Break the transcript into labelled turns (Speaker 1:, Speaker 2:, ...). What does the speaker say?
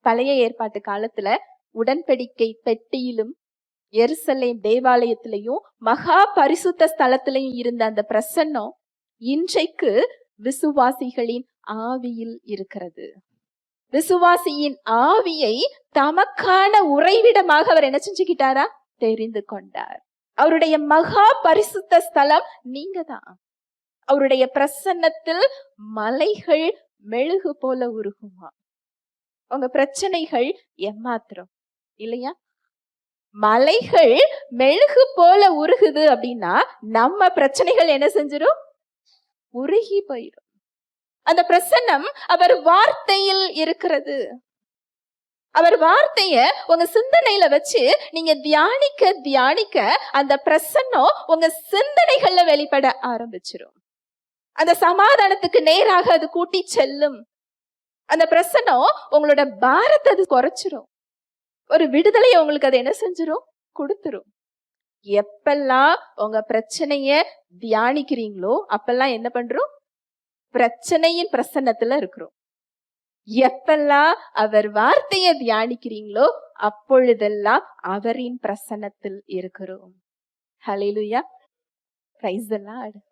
Speaker 1: பழைய ஏற்பாட்டு காலத்துல உடன்படிக்கை பெட்டியிலும் எருசலேம் தேவாலயத்திலையும் மகா பரிசுத்த ஸ்தலத்திலையும் இருந்த அந்த பிரசன்னம் இன்றைக்கு விசுவாசிகளின் ஆவியில் இருக்கிறது. விசுவாசியின் ஆவியை தமக்கான உறைவிடமாக அவர் என்ன செஞ்சுக்கிட்டாரா? தெரிந்து கொண்டார். அவருடைய மகா பரிசுத்த ஸ்தலம் நீங்க தான். அவருடைய பிரசன்னத்தில் மலைகள் மெழுகு போல உருகுமா? உங்க பிரச்சனைகள் எம்மாத்திரம் இல்லையா? மலைகள் மெழுகு போல உருகுது அப்படின்னா நம்ம பிரச்சனைகள் என்ன செஞ்சிடும்? உருகி போயிடும். அந்த பிரசன்னம் அவர் வார்த்தையில் இருக்கிறது. அவர் வார்த்தைய உங்க சிந்தனையில வச்சு நீங்க தியானிக்க தியானிக்க அந்த பிரசன்னம் உங்க சிந்தனைகள்ல வெளிப்பட ஆரம்பிச்சிடும். அந்த சமாதானத்துக்கு நேராக அது கூட்டி செல்லும். அந்த பிரசன்னம் உங்களோட பாரத்தை அது குறைச்சிரும். ஒரு விடுதலையை உங்களுக்கு அது என்ன செஞ்சிரும்? கொடுத்துரும். எப்பெல்லாம் உங்க பிரச்சனைய தியானிக்கிறீங்களோ அப்பெல்லாம் என்ன பண்றோம்? பிரச்சனையின் பிரசன்னத்துல இருக்கிறோம். எப்பெல்லாம் அவர் வார்த்தையை தியானிக்கிறீங்களோ அப்பொழுதெல்லாம் அவரின் பிரசன்னத்தில் இருக்கிறோம். ஹல்லேலூயா. Praise the Lord.